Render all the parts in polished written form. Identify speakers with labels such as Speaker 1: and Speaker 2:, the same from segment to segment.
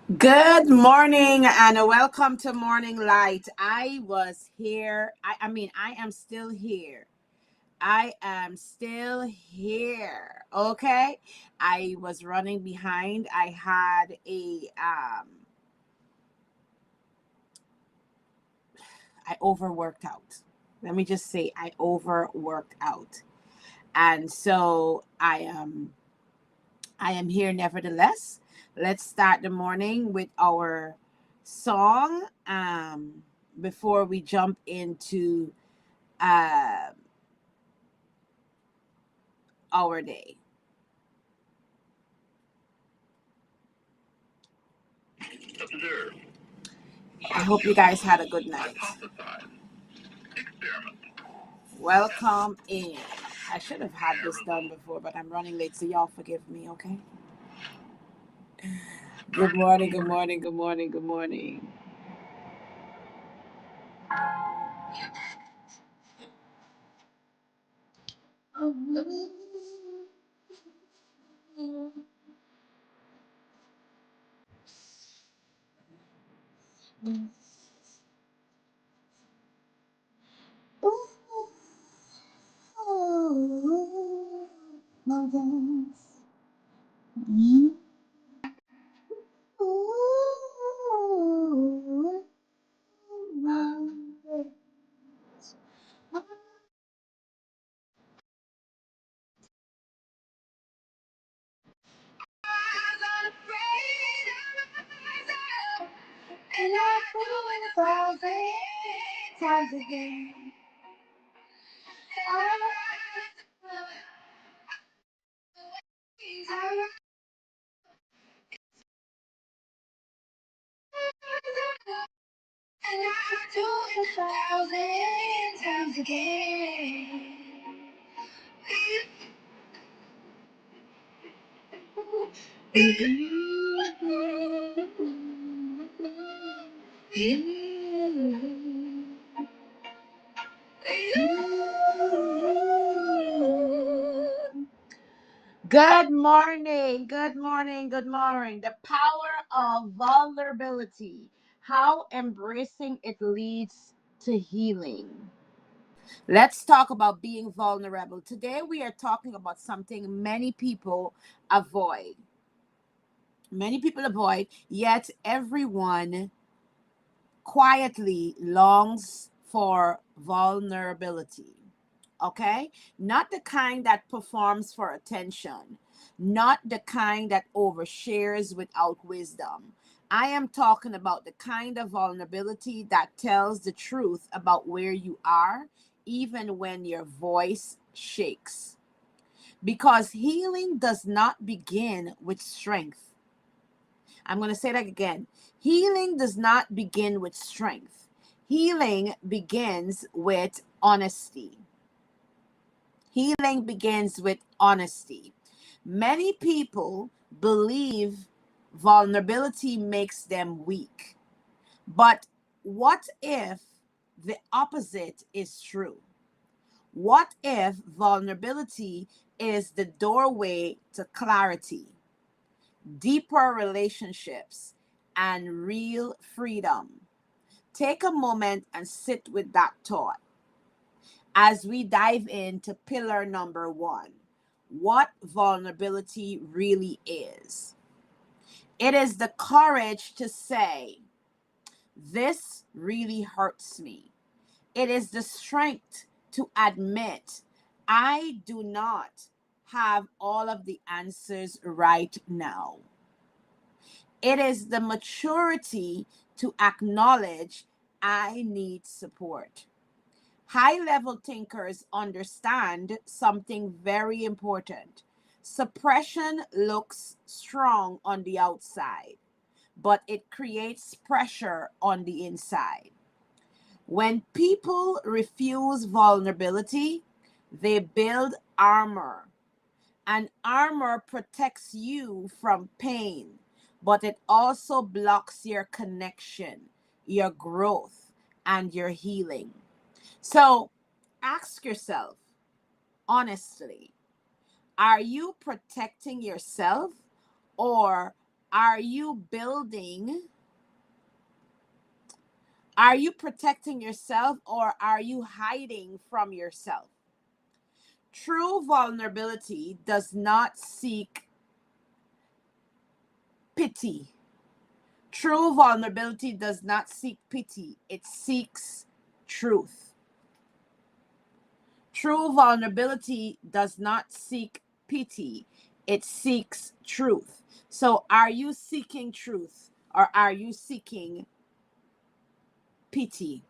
Speaker 1: Good morning and welcome to Morning Light. I was here. I am still here. I am still here. Okay. I was running behind. I overworked out. Let me just say I overworked out. And so I am here nevertheless. Let's start the morning with our song before we jump into uh, our day. Observe. I hope you guys had a good night. Welcome in. I should have had this done before, but I'm running late, so y'all forgive me, okay? Good morning, good morning, good morning, good morning. Good morning, good morning, good morning. The power of vulnerability, how embracing it leads to healing. Let's talk about being vulnerable. Today, we are talking about something many people avoid. Many people avoid, yet everyone quietly longs for vulnerability. Okay? Not the kind that performs for attention, not the kind that overshares without wisdom. I am talking about the kind of vulnerability that tells the truth about where you are, even when your voice shakes. Because healing does not begin with strength. I'm going to say that again. Healing does not begin with strength. Healing begins with honesty. Healing begins with honesty. Many people believe vulnerability makes them weak. But what if the opposite is true? What if vulnerability is the doorway to clarity, deeper relationships, and real freedom? Take a moment and sit with that thought as we dive into pillar number one, what vulnerability really is. It is the courage to say, this really hurts me. It is the strength to admit, I do not have all of the answers right now. It is the maturity to acknowledge, I need support. High level thinkers understand something very important. Suppression looks strong on the outside, but it creates pressure on the inside. When people refuse vulnerability, they build armor, and armor protects you from pain, but it also blocks your connection, your growth, and your healing. So ask yourself honestly, are you protecting yourself or Are you building? Are you protecting yourself, or are you hiding from yourself? True vulnerability does not seek pity. True vulnerability does not seek pity. It seeks truth. True vulnerability does not seek pity. It seeks truth. So are you seeking truth, or are you seeking pity?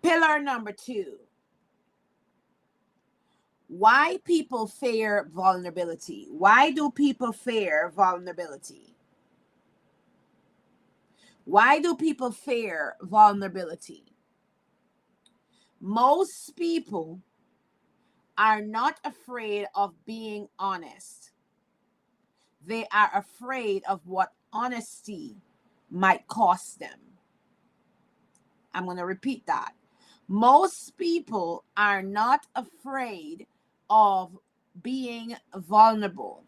Speaker 1: Pillar number 2. Why people fear vulnerability? Why do people fear vulnerability? Why do people fear vulnerability? Most people are not afraid of being honest. They are afraid of what honesty might cost them. I'm going to repeat that. Most people are not afraid of being vulnerable,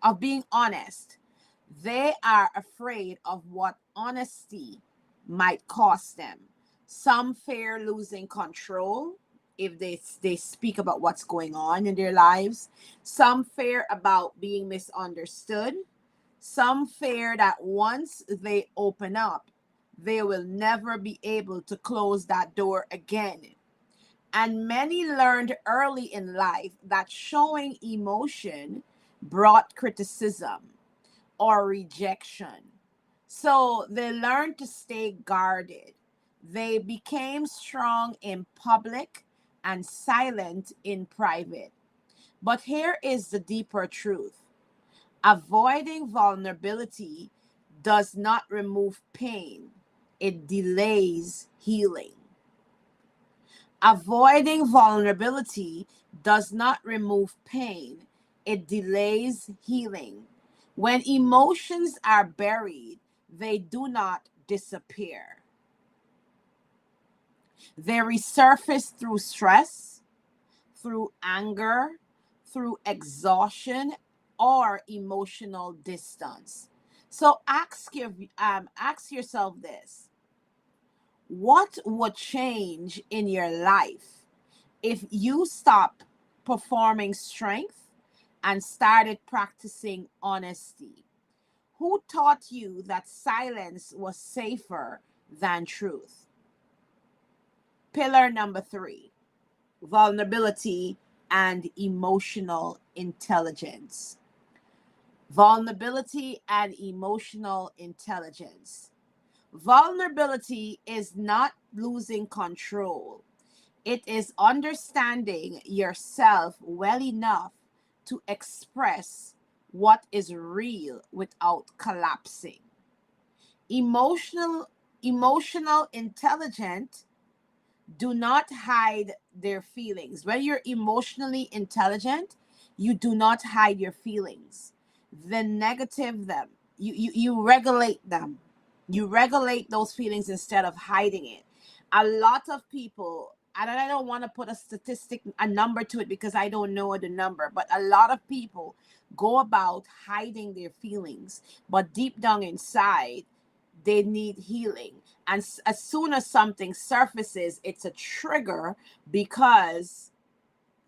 Speaker 1: of being honest. They are afraid of what honesty might cost them. Some fear losing control if they speak about what's going on in their lives. Some fear about being misunderstood. Some fear that once they open up, they will never be able to close that door again. And many learned early in life that showing emotion brought criticism or rejection. So they learned to stay guarded. They became strong in public and silent in private. But here is the deeper truth: avoiding vulnerability does not remove pain, it delays healing. Avoiding vulnerability does not remove pain, it delays healing. When emotions are buried, they do not disappear. They resurface through stress, through anger, through exhaustion, or emotional distance. So ask yourself this: what would change in your life if you stop performing strength and started practicing honesty? Who taught you that silence was safer than truth? Pillar number 3: vulnerability and emotional intelligence. Vulnerability and emotional intelligence. Vulnerability is not losing control. It is understanding yourself well enough to express what is real without collapsing. Emotional Emotional intelligent do not hide their feelings. When you're emotionally intelligent, you do not hide your feelings. The negative them. You regulate them. You regulate those feelings instead of hiding it. A lot of people, and I don't want to put a number to it because I don't know the number, but a lot of people go about hiding their feelings, but deep down inside, they need healing. And as soon as something surfaces, it's a trigger because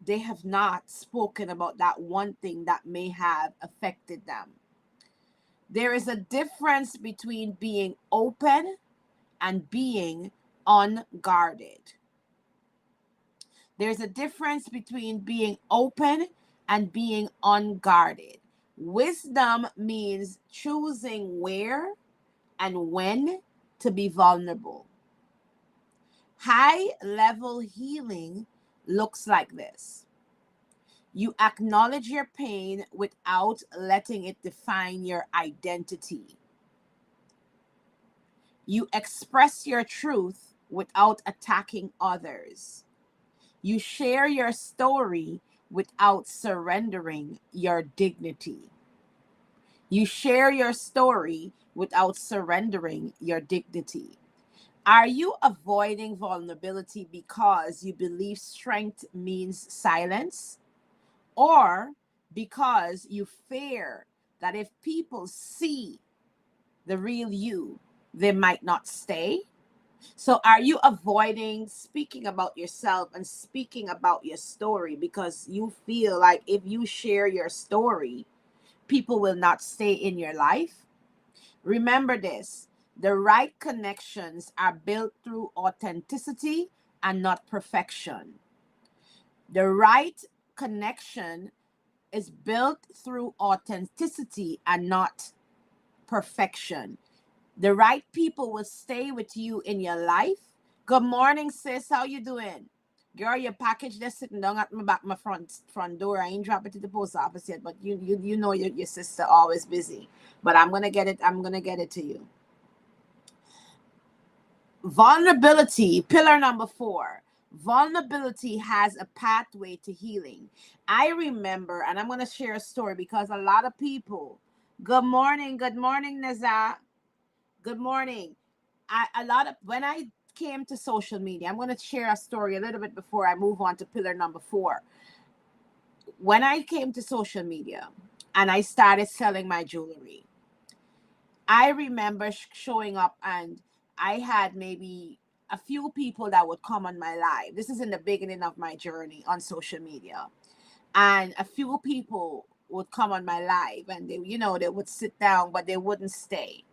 Speaker 1: they have not spoken about that one thing that may have affected them. There is a difference between being open and being unguarded. There's a difference between being open and being unguarded. Wisdom means choosing where and when to be vulnerable. High level healing looks like this: you acknowledge your pain without letting it define your identity. You express your truth without attacking others. You share your story without surrendering your dignity. You share your story without surrendering your dignity. Are you avoiding vulnerability because you believe strength means silence? Or because you fear that if people see the real you, they might not stay. So are you avoiding speaking about yourself and speaking about your story because you feel like if you share your story, people will not stay in your life? Remember this: the right connections are built through authenticity and not perfection. The right connection is built through authenticity and not perfection. The right people will stay with you in your life. Good morning, sis. How you doing? Girl, your package just sitting down at my back, my front door. I ain't drop it to the post office yet, but you know your sister always busy. But I'm gonna get it. I'm gonna get it to you. Vulnerability, pillar number 4. Vulnerability has a pathway to healing. I remember, and I'm gonna share a story because a lot of people. Good morning, Naza. Good morning. A lot of when I came to social media, I'm going to share a story a little bit before I move on to pillar number 4. When I came to social media and I started selling my jewelry, I remember showing up, and I had maybe a few people that would come on my live. This is in the beginning of my journey on social media. And a few people would come on my live, and they would sit down, but they wouldn't stay.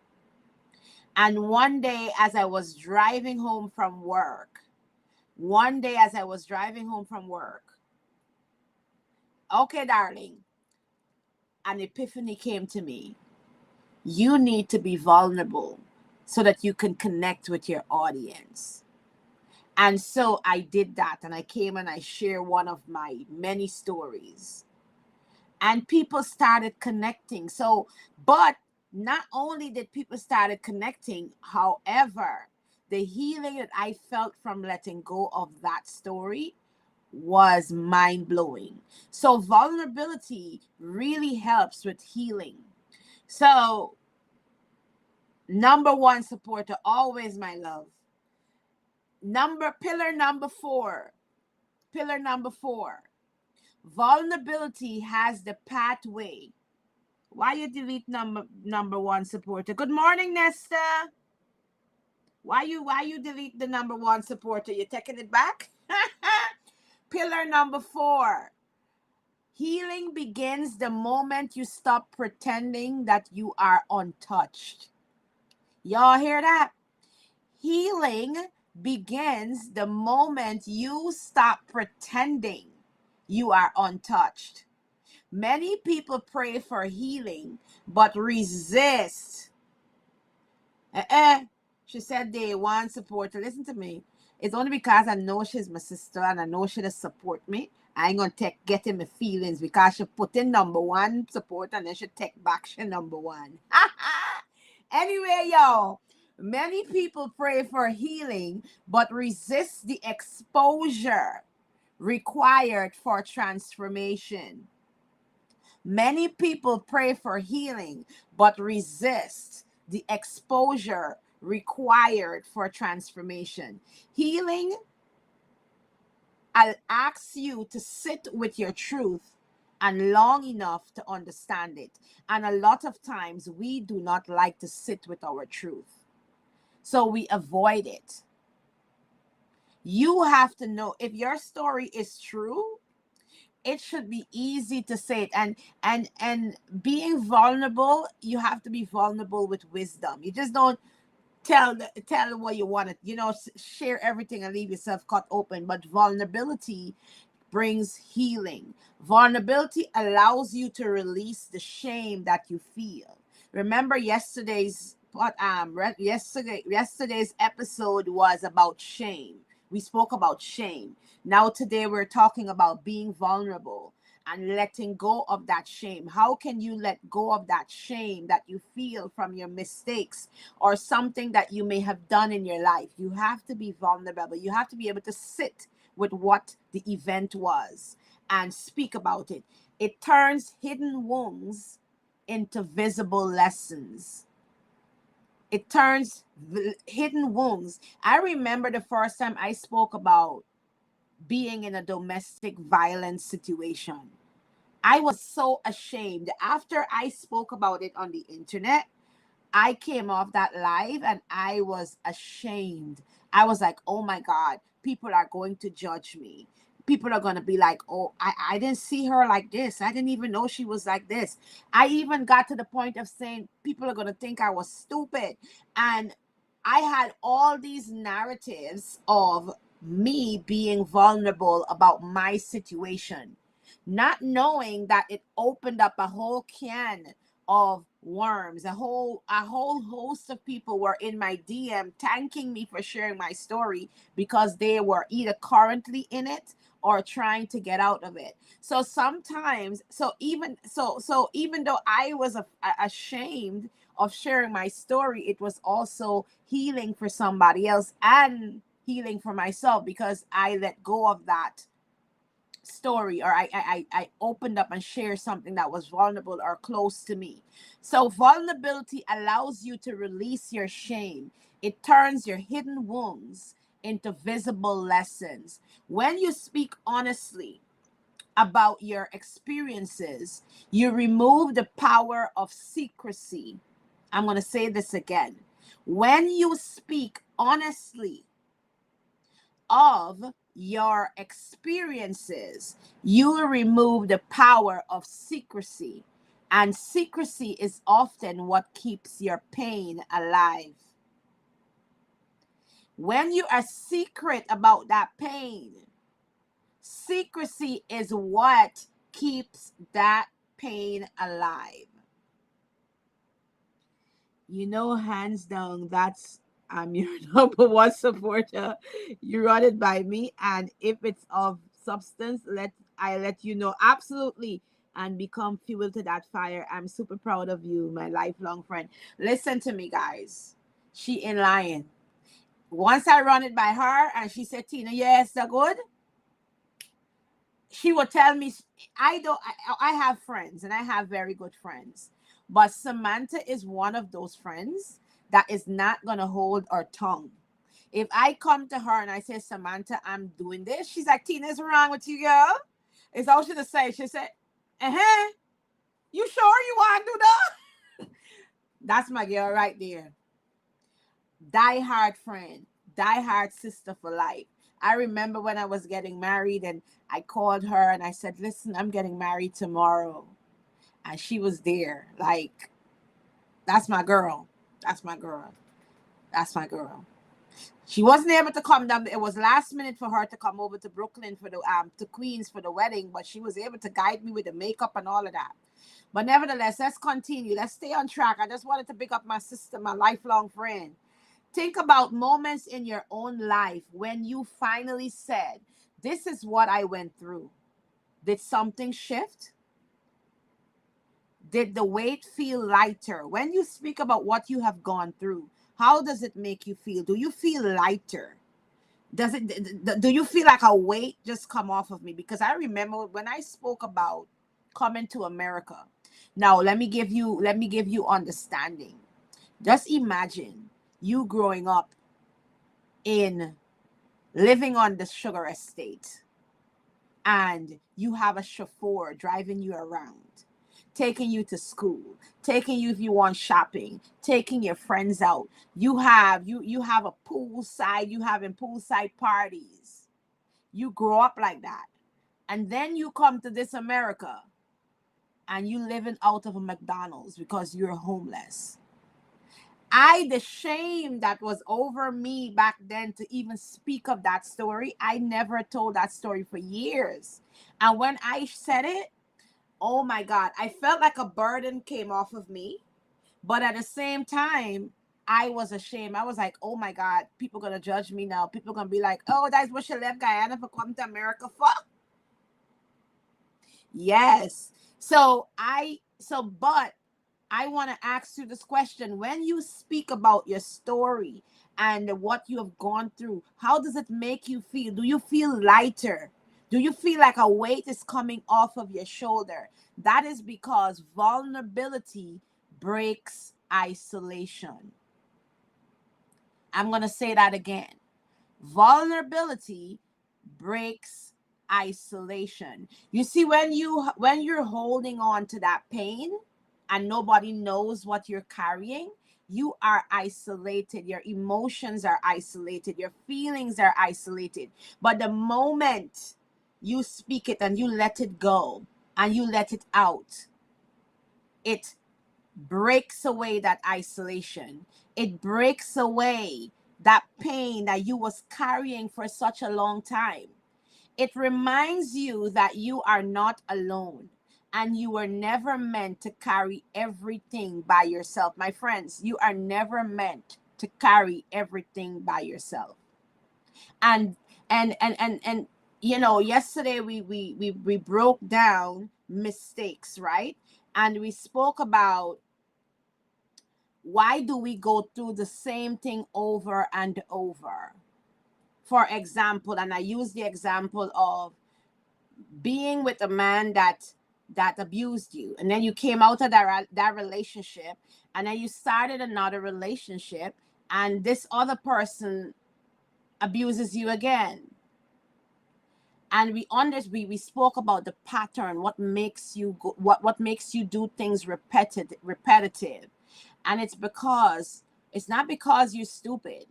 Speaker 1: And one day, as I was driving home from work, okay, darling, an epiphany came to me. You need to be vulnerable so that you can connect with your audience. And so I did that, and I came and I shared one of my many stories. And people started connecting. So, but not only did people started connecting, however, the healing that I felt from letting go of that story was mind blowing. So vulnerability really helps with healing. So number 1 supporter, always my love. Pillar number 4. Pillar number 4. Vulnerability has the pathway. Why you delete number 1 supporter? Good morning, Nesta. Why you delete the number 1 supporter? You taking it back? Pillar number 4. Healing begins the moment you stop pretending that you are untouched. Y'all hear that? Healing begins the moment you stop pretending you are untouched. Many people pray for healing but resist. She said they want support. Listen to me. It's only because I know she's my sister and I know she'll support me. I ain't gonna get in my feelings because she put in number 1 support and then she take back she number 1. Anyway, y'all, many people pray for healing but resist the exposure required for transformation. Many people pray for healing but resist the exposure required for transformation. Healing, I'll ask you to sit with your truth and long enough to understand it. And a lot of times we do not like to sit with our truth, so we avoid it. You have to know if your story is true, it should be easy to say it. And being vulnerable, you have to be vulnerable with wisdom. You just don't tell what you want to, share everything and leave yourself cut open. But vulnerability brings healing. Vulnerability allows you to release the shame that you feel. Remember yesterday's episode was about shame. We spoke about shame. Now today we're talking about being vulnerable and letting go of that shame. How can you let go of that shame that you feel from your mistakes or something that you may have done in your life? You have to be vulnerable. You have to be able to sit with what the event was and speak about it. It turns hidden wounds into visible lessons. It turns hidden wounds. I remember the first time I spoke about being in a domestic violence situation. I was so ashamed. After I spoke about it on the internet, I came off that live and I was ashamed. I was like, oh my God, people are going to judge me. People are going to be like, oh, I didn't see her like this. I didn't even know she was like this. I even got to the point of saying people are going to think I was stupid. And I had all these narratives of me being vulnerable about my situation, not knowing that it opened up a whole can of worms. A whole host of people were in my DM thanking me for sharing my story because they were either currently in it or trying to get out of it. So sometimes, even though I was ashamed of sharing my story, it was also healing for somebody else and healing for myself because I let go of that story, or I opened up and shared something that was vulnerable or close to me. So vulnerability allows you to release your shame. It turns your hidden wounds into visible lessons. When you speak honestly about your experiences, you remove the power of secrecy. I'm going to say this again. When you speak honestly of your experiences, you will remove the power of secrecy. And secrecy is often what keeps your pain alive. When you are secret about that pain, secrecy is what keeps that pain alive. You know, hands down, that's I'm your number one supporter. You run it by me, and if it's of substance, let you know absolutely, and become fuel to that fire. I'm super proud of you, my lifelong friend. Listen to me, guys. She in lying. Once I run it by her, and she said, "Tina, yes, the good." She would tell me, I don't. I have friends, and I have very good friends, but Samantha is one of those friends that is not gonna hold her tongue. If I come to her and I say, Samantha, I'm doing this, she's like, Tina, is wrong with you, girl? It's all she to say. She said, uh-huh. You sure you want to do that? That's my girl right there. Die hard friend, die hard sister for life. I remember when I was getting married and I called her and I said, listen, I'm getting married tomorrow. And she was there. Like, that's my girl. That's my girl. That's my girl. She wasn't able to come down. It was last minute for her to come over to Brooklyn for the to Queens for the wedding, but she was able to guide me with the makeup and all of that. But nevertheless, let's continue. Let's stay on track. I just wanted to pick up my sister, my lifelong friend. Think about moments in your own life when you finally said, this is what I went through. Did something shift? Did the weight feel lighter? When you speak about what you have gone through, how does it make you feel? Do you feel lighter? Do you feel like a weight just come off of me? Because I remember when I spoke about coming to America. Now, let me give you understanding. Just imagine you growing up in living on the sugar estate, and you have a chauffeur driving you around, taking you to school, taking you if you want shopping, taking your friends out. You have a poolside, you having poolside parties. You grow up like that. And then you come to this America and you living out of a McDonald's because you're homeless. The shame that was over me back then to even speak of that story, I never told that story for years. And when I said it, oh my God, I felt like a burden came off of me. But at the same time, I was ashamed. I was like, oh my God, people gonna judge me now. People gonna be like, oh, that's what she left Guyana for come to America for. Yes. But I want to ask you this question. When you speak about your story and what you have gone through, how does it make you feel? Do you feel lighter? Do you feel like a weight is coming off of your shoulder? That is because vulnerability breaks isolation. I'm going to say that again. Vulnerability breaks isolation. You see, when you're holding on to that pain and nobody knows what you're carrying, you are isolated. Your emotions are isolated. Your feelings are isolated. But the moment you speak it and you let it go and you let it out, it breaks away that isolation. It breaks away that pain that you was carrying for such a long time. It reminds you that you are not alone and you were never meant to carry everything by yourself. My friends, you are never meant to carry everything by yourself. And and you know, yesterday we broke down mistakes, right? And we spoke about why do we go through the same thing over and over. For example, and I use the example of being with a man that abused you, and then you came out of that relationship, and then you started another relationship, and this other person abuses you again. And we spoke about the pattern, what makes you go, what makes you do things repetitive. And it's not because you're stupid.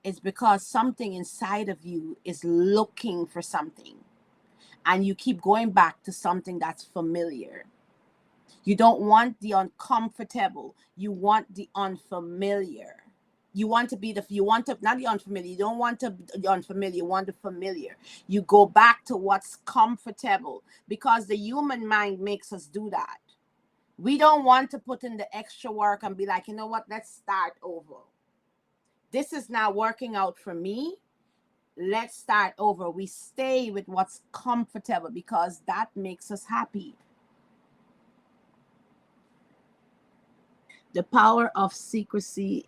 Speaker 1: It's because something inside of you is looking for something. And you keep going back to something that's familiar. You don't want the uncomfortable. You want the unfamiliar. You want to be you want to, not the unfamiliar. You don't want to the unfamiliar. You want the familiar. You go back to what's comfortable because the human mind makes us do that. We don't want to put in the extra work and be like, you know what, let's start over. This is not working out for me. Let's start over. We stay with what's comfortable because that makes us happy. The power of secrecy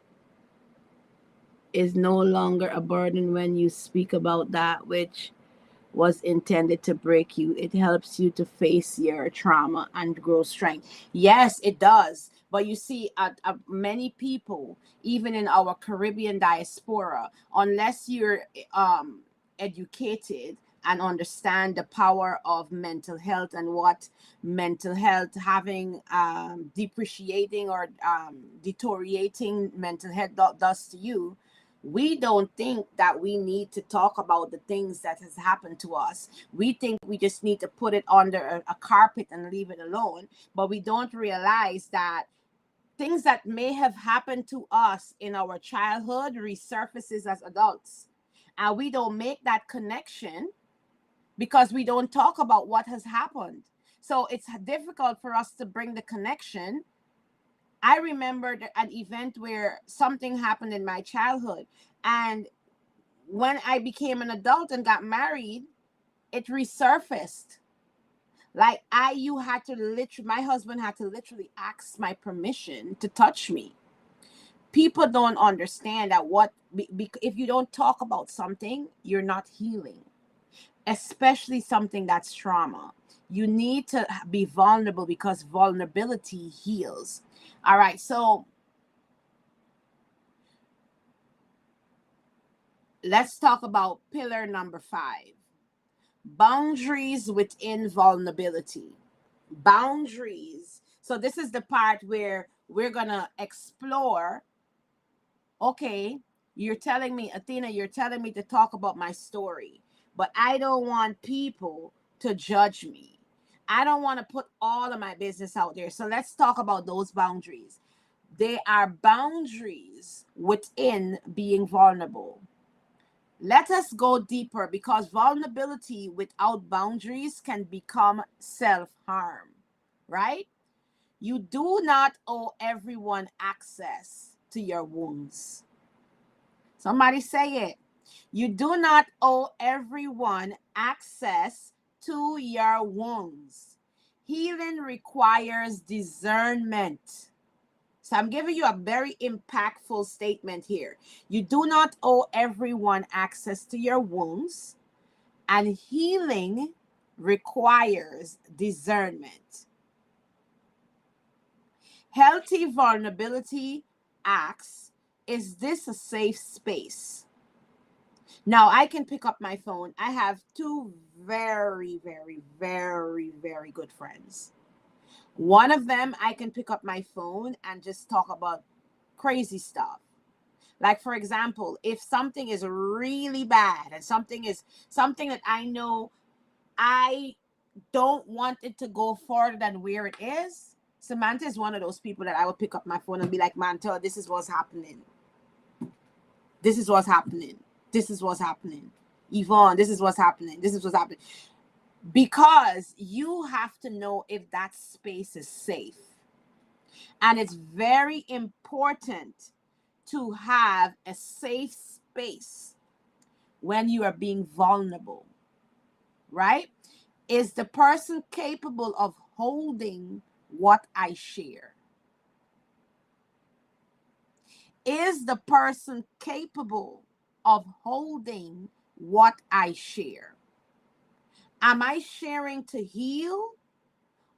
Speaker 1: is no longer a burden when you speak about that which was intended to break you. It helps you to face your trauma and grow strength. Yes, it does. But you see, many people, even in our Caribbean diaspora, unless you're educated and understand the power of mental health and what mental health having depreciating or deteriorating mental health does to you, we don't think that we need to talk about the things that has happened to us. We think we just need to put it under a carpet and leave it alone. But we don't realize that things that may have happened to us in our childhood resurfaces as adults. And we don't make that connection because we don't talk about what has happened. So it's difficult for us to bring the connection. I remember an event where something happened in my childhood. And when I became an adult and got married, it resurfaced. Like you had to literally, my husband had to literally ask my permission to touch me. People don't understand that if you don't talk about something, you're not healing, especially something that's trauma. You need to be vulnerable because vulnerability heals. All right, so let's talk about pillar number 5. Boundaries within vulnerability. Boundaries. So this is the part where we're going to explore. Okay, you're telling me, Athena, you're telling me to talk about my story, but I don't want people to judge me. I don't want to put all of my business out there. So let's talk about those boundaries. They are boundaries within being vulnerable. Let us go deeper because vulnerability without boundaries can become self-harm, right? You do not owe everyone access to your wounds. Somebody say it. You do not owe everyone access to your wounds. Healing requires discernment. So I'm giving you a very impactful statement here. You do not owe everyone access to your wounds, and healing requires discernment. Healthy vulnerability asks, is this a safe space? Now I can pick up my phone. I have two very, very, very, very good friends. One of them, I can pick up my phone and just talk about crazy stuff. Like, for example, if something is really bad and something that I know I don't want it to go further than where it is, Samantha is one of those people that I would pick up my phone and be like, Manta, this is what's happening. This is what's happening. This is what's happening. Yvonne, this is what's happening. This is what's happening. Because you have to know if that space is safe. And it's very important to have a safe space when you are being vulnerable, right? Is the person capable of holding what I share? Is the person capable of holding what I share? Am I sharing to heal,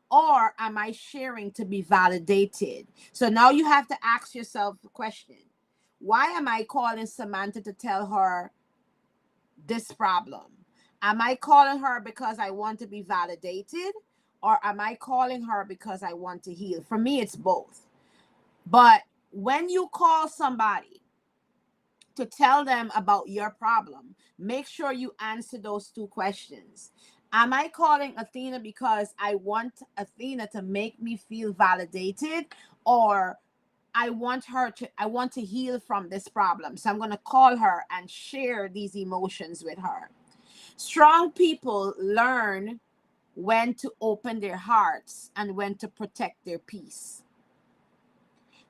Speaker 1: or am I sharing to be validated? So now you have to ask yourself the question: why am I calling Samantha to tell her this problem? Am I calling her because I want to be validated, or am I calling her because I want to heal? For me, it's both. But when you call somebody to tell them about your problem, make sure you answer those two questions. Am I calling Athena because I want Athena to make me feel validated, or I want to heal from this problem? So I'm going to call her and share these emotions with her. Strong people learn when to open their hearts and when to protect their peace.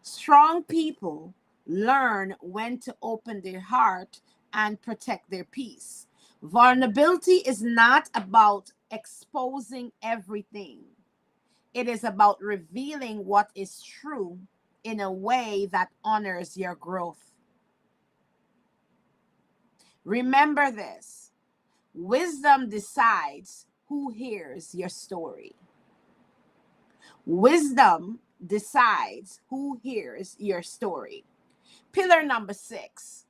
Speaker 1: Strong people learn when to open their heart and protect their peace. Vulnerability is not about exposing everything. It is about revealing what is true in a way that honors your growth. Remember this: wisdom decides who hears your story. Wisdom decides who hears your story. Pillar number 6: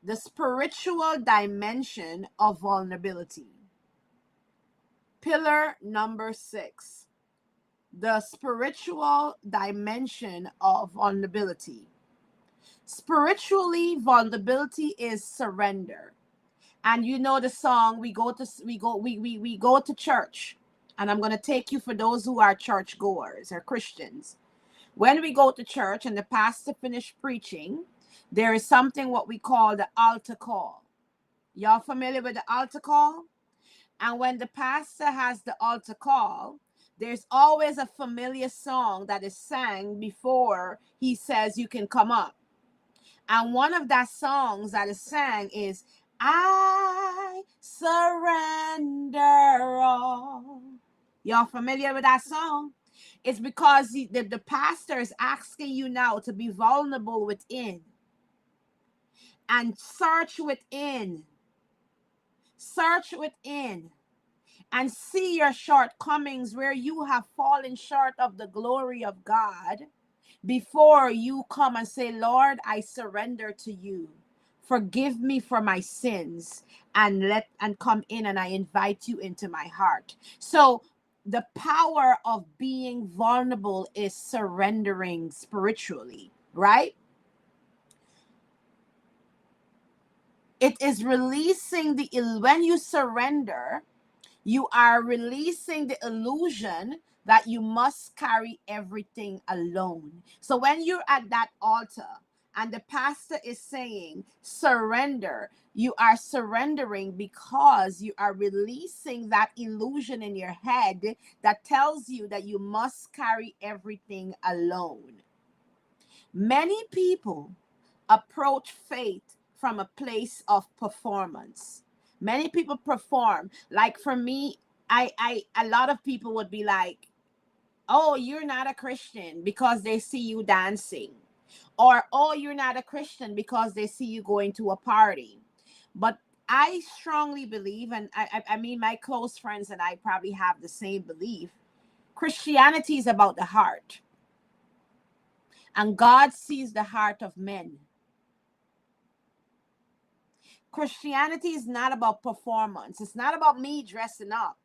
Speaker 1: the spiritual dimension of vulnerability. Pillar number 6: the spiritual dimension of vulnerability. Spiritually, vulnerability is surrender. And you know the song, we go to church. And I'm going to take you, for those who are church goers or Christians. When we go to church and the pastor finished preaching, there is something what we call the altar call. Y'all familiar with the altar call? And when the pastor has the altar call, there's always a familiar song that is sang before he says you can come up. And one of that songs that is sang is, I surrender all. Y'all familiar with that song? It's because the pastor is asking you now to be vulnerable within and search within. Search within and see your shortcomings where you have fallen short of the glory of God before you come and say, Lord, I surrender to you. Forgive me for my sins, and come in, and I invite you into my heart. So the power of being vulnerable is surrendering spiritually, right? It is releasing when you surrender, you are releasing the illusion that you must carry everything alone. So when you're at that altar and the pastor is saying surrender, you are surrendering because you are releasing that illusion in your head that tells you that you must carry everything alone. Many people approach faith from a place of performance. Many people perform. Like for me, a lot of people would be like, oh, you're not a Christian because they see you dancing. Or, oh, you're not a Christian because they see you going to a party. But I strongly believe, and I mean, my close friends and I probably have the same belief. Christianity is about the heart. And God sees the heart of men. Christianity is not about performance. It's not about me dressing up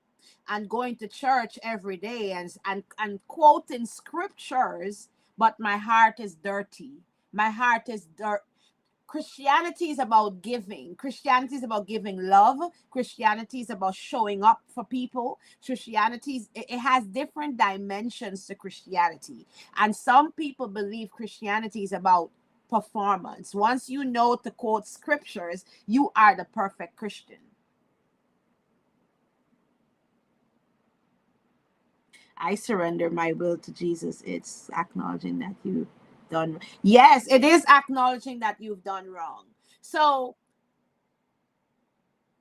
Speaker 1: and going to church every day and quoting scriptures, but my heart is dirty. My heart is dirt. Christianity is about giving. Christianity is about giving love. Christianity is about showing up for people. Christianity it has different dimensions to Christianity. And some people believe Christianity is about performance. Once you know to quote scriptures, you are the perfect Christian. I surrender my will to Jesus. It's acknowledging that you've done. Yes, it is acknowledging that you've done wrong. So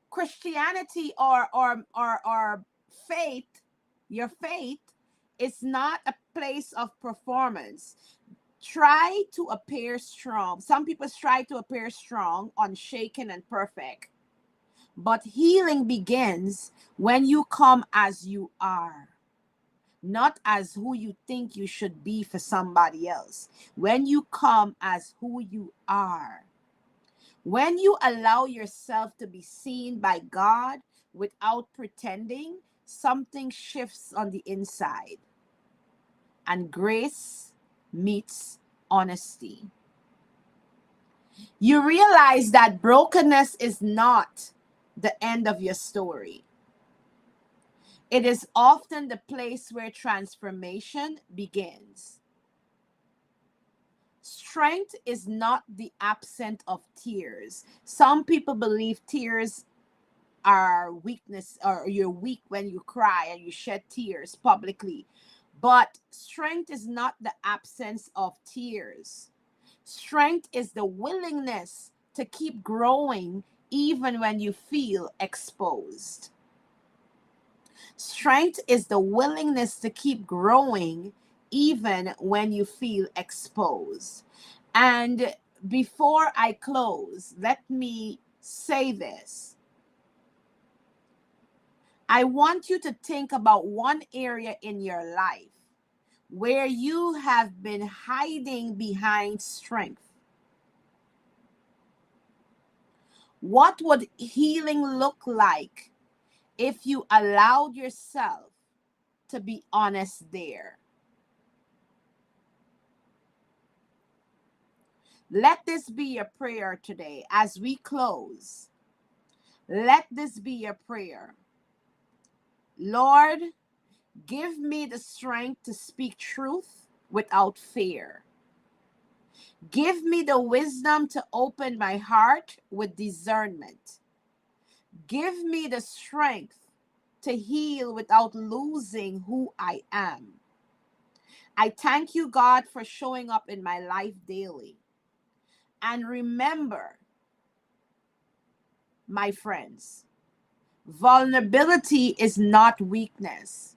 Speaker 1: Christianity or faith, your faith is not a place of performance. Try to appear strong. Some people try to appear strong, unshaken, and perfect. But healing begins when you come as you are, not as who you think you should be for somebody else. When you come as who you are, when you allow yourself to be seen by God without pretending, something shifts on the inside, and grace meets honesty. You realize that brokenness is not the end of your story. It is often the place where transformation begins. Strength is not the absence of tears. Some people believe tears are weakness, or you're weak when you cry and you shed tears publicly. But strength is not the absence of tears. Strength is the willingness to keep growing even when you feel exposed. Strength is the willingness to keep growing even when you feel exposed. And before I close, let me say this. I want you to think about one area in your life where you have been hiding behind strength. What would healing look like if you allowed yourself to be honest there? Let this be your prayer today as we close. Let this be your prayer. Lord, give me the strength to speak truth without fear. Give me the wisdom to open my heart with discernment. Give me the strength to heal without losing who I am. I thank you, God, for showing up in my life daily. And remember, my friends, vulnerability is not weakness.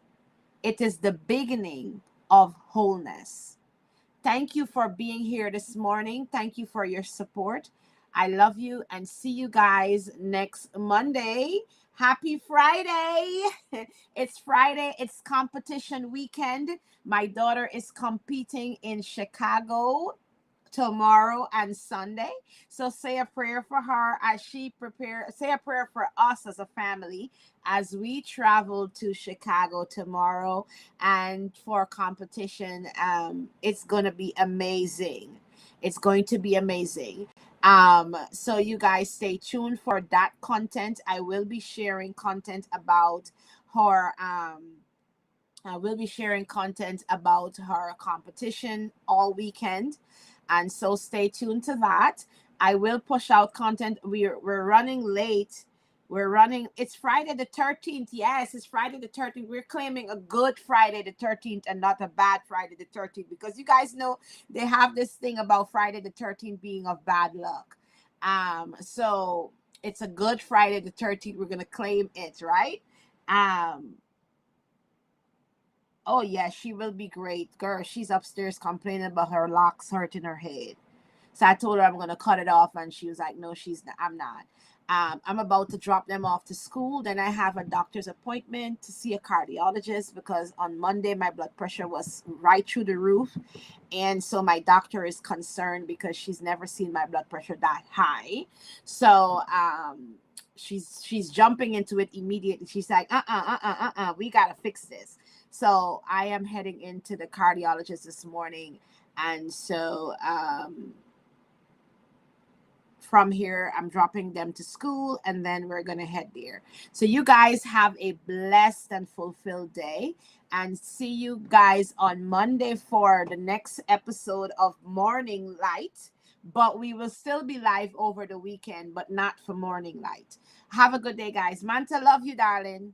Speaker 1: It is the beginning of wholeness. Thank you for being here this morning. Thank you for your support. I love you and see you guys next Monday. Happy Friday. It's Friday. It's competition weekend. My daughter is competing in Chicago tomorrow and Sunday. So say a prayer for her as she prepares. Say a prayer for us as a family as we travel to Chicago tomorrow and for competition. It's going to be amazing. It's going to be amazing. So you guys stay tuned for that content. I will be sharing content about her. I will be sharing content about her competition all weekend. And so stay tuned to that. I will push out content. We're running late. We're running. It's Friday the 13th. Yes, it's Friday the 13th. We're claiming a good Friday the 13th and not a bad Friday the 13th, because you guys know they have this thing about Friday the 13th being of bad luck. So it's a good Friday the 13th. We're gonna claim it, right? Oh yeah, she will be great. Girl, she's upstairs complaining about her locks hurting her head. So I told her I'm gonna cut it off, and she was like, "No, she's not. I'm not." I'm about to drop them off to school. Then I have a doctor's appointment to see a cardiologist because on Monday my blood pressure was right through the roof. And so my doctor is concerned because she's never seen my blood pressure that high. So she's jumping into it immediately. She's like, we gotta fix this. So I am heading into the cardiologist this morning. And so from here, I'm dropping them to school and then we're going to head there. So, you guys have a blessed and fulfilled day. And see you guys on Monday for the next episode of Morning Light. But we will still be live over the weekend, but not for Morning Light. Have a good day, guys. Manta, love you, darling.